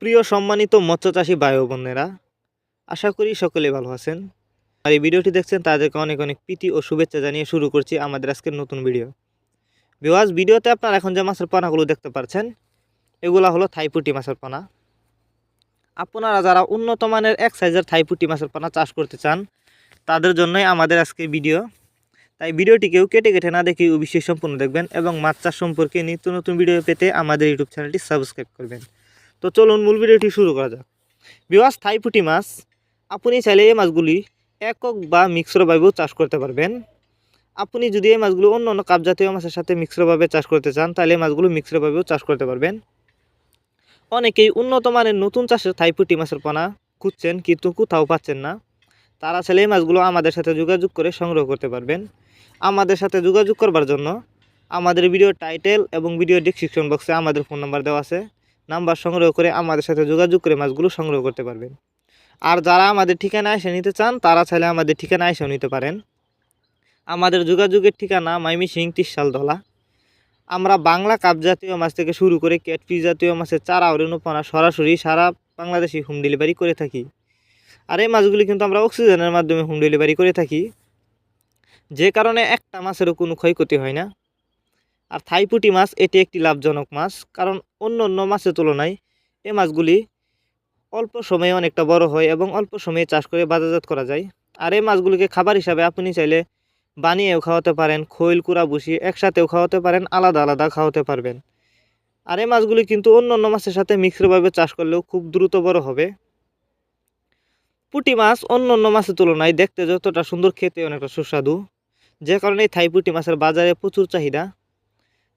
প্রিয় সম্মানিত মৎস্যচাষী ভাই ও বোনেরা, আশা করি সকলে ভালো আছেন। আর এই ভিডিওটি দেখছেন তাদেরকে অনেক অনেক প্রীতি ও শুভেচ্ছা জানিয়ে শুরু করছি আমাদের আজকের নতুন ভিডিও। ভিডিওতে আপনারা এখন যে মাছের পোনাগুলো দেখতে পাচ্ছেন, এগুলা হলো থাই পুঁটি মাছের পোনা। আপনারা যারা উন্নত মানের এক সাইজের থাই পুঁটি মাছের পোনা চাষ করতে চান, তাদের জন্যই আমাদের আজকে ভিডিও। তাই ভিডিওটি কেউ কেটে কেটে না দেখে অবশ্যই সম্পূর্ণ দেখবেন এবং মাছ চাষ সম্পর্কে নিত্য নতুন ভিডিও পেতে আমাদের ইউটিউব চ্যানেলটি সাবস্ক্রাইব করবেন। তো চলুন মূল ভিডিওটি শুরু করা যাক। থাই পুঁটি মাছ আপনি চাইলে এই মাছগুলি একক বা মিশ্রভাবেও চাষ করতে পারবেন। আপনি যদি এই মাছগুলো অন্য অন্য কাপ জাতীয় মাছের সাথে মিশ্রভাবে চাষ করতে চান, তাহলে এই মাছগুলো মিশ্রভাবেও চাষ করতে পারবেন। অনেকেই উন্নত মানের নতুন চাষের থাই পুঁটি মাছের পোনা খুঁজছেন কিন্তু কোথাও পাচ্ছেন না। তারা চাইলে এই মাছগুলো আমাদের সাথে যোগাযোগ করে সংগ্রহ করতে পারবেন। আমাদের সাথে যোগাযোগ করবার জন্য আমাদের ভিডিও টাইটেল এবং ভিডিও ডেসক্রিপশন বক্সে আমাদের ফোন নাম্বার দেওয়া আছে। নাম্বার সংগ্রহ করে আমাদের সাথে যোগাযোগ করে মাছগুলো সংগ্রহ করতে পারবেন। আর যারা আমাদের ঠিকানায় এসে নিতে চান, তারা চাইলে আমাদের ঠিকানায় এসেও নিতে পারেন। আমাদের যোগাযোগের ঠিকানা ময়মনসিংহ তিরশালতলা। আমরা বাংলা কাপ জাতীয় মাছ থেকে শুরু করে ক্যাটফিশ জাতীয় মাছের চারা ও রেণুপোনা সরাসরি সারা বাংলাদেশে হোম ডেলিভারি করে থাকি। আর এই মাছগুলি কিন্তু আমরা অক্সিজেনের মাধ্যমে হোম ডেলিভারি করে থাকি, যে কারণে একটা মাছেরও কোনো ক্ষয়ক্ষতি হয় না। আর থাই পুঁটি মাছ এটি একটি লাভজনক মাছ, কারণ অন্য অন্য মাছের তুলনায় এই মাছগুলি অল্প সময়ে অনেকটা বড় হয় এবং অল্প সময়ে চাষ করে বাজারজাত করা যায়। আর এই মাছগুলিকে খাবার হিসাবে আপনি চাইলে বানিয়েও খাওয়াতে পারেন, খৈল কুড়া ভুসি একসাথেও খাওয়াতে পারেন, আলাদা আলাদা খাওয়াতে পারবেন। আর এই মাছগুলি কিন্তু অন্য অন্য মাছের সাথে মিশ্রভাবে চাষ করলেও খুব দ্রুত বড় হবে। পুঁটি মাছ অন্য অন্য মাছের তুলনায় দেখতে যতটা সুন্দর, খেতে অনেকটা সুস্বাদু, যে কারণে থাই পুঁটি মাছের বাজারে প্রচুর চাহিদা।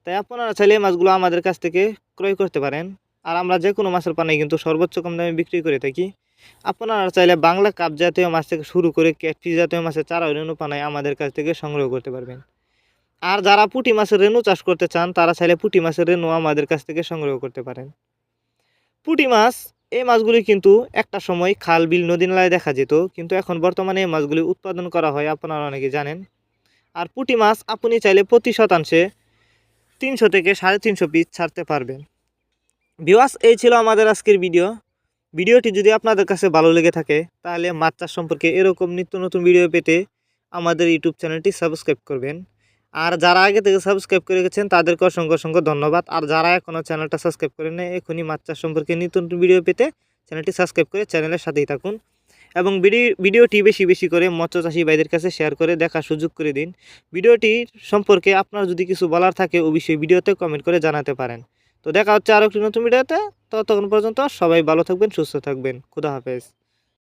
তাই আপনারা চাইলে এই মাছগুলো আমাদের কাছ থেকে ক্রয় করতে পারেন। আর আমরা যে কোনো মাছের পানি কিন্তু সর্বোচ্চ কম দামে বিক্রি করে থাকি। আপনারা চাইলে বাংলা কাপ জাতীয় মাছ থেকে শুরু করে ক্যাটফিশ জাতীয় মাছের চারা ও রেণু পানায় আমাদের কাছ থেকে সংগ্রহ করতে পারবেন। আর যারা পুঁটি মাছের রেণু চাষ করতে চান, তারা চাইলে পুঁটি মাছের রেণু আমাদের কাছ থেকে সংগ্রহ করতে পারেন। পুঁটি মাছ এই মাছগুলি কিন্তু একটা সময় খাল বিল নদী নালায় দেখা যেত, কিন্তু এখন বর্তমানে এই মাছগুলি উৎপাদন করা হয়, আপনারা অনেকে জানেন। আর পুঁটি মাছ আপনি চাইলে প্রতি শতাংশে 300 থেকে 350 পিস ছাড়তে পারবেন। এই ছিল আমাদের আজকের ভিডিওটি যদি আপনাদের কাছে ভালো লেগে থাকে, তাহলে মাছ চাষ সম্পর্কে এরকম নিত্য নতুন ভিডিও পেতে আমাদের ইউটিউব চ্যানেলটি সাবস্ক্রাইব করবেন। আর যারা আগে থেকে সাবস্ক্রাইব করে গেছেন, তাদেরকে অসংখ্য অসংখ্য ধন্যবাদ। আর যারা এখনও চ্যানেলটা সাবস্ক্রাইব করেন না, এখনই মাছ চাষ সম্পর্কে নিত্য নতুন ভিডিও পেতে চ্যানেলটি সাবস্ক্রাইব করে চ্যানেলের সাথেই থাকুন এবং ভিডিওটি বেশি বেশি করে মৎস্যচাষী ভাইদের কাছে শেয়ার করে দেখার সুযোগ করে দিন। ভিডিওটি সম্পর্কে আপনার যদি কিছু বলার থাকে, অবশ্যই ভিডিওতে কমেন্ট করে জানাতে পারেন। তো দেখা হচ্ছে আরও একটি নতুন ভিডিওতে। ততক্ষণ পর্যন্ত সবাই ভালো থাকবেন, সুস্থ থাকবেন। খুদা হাফেজ।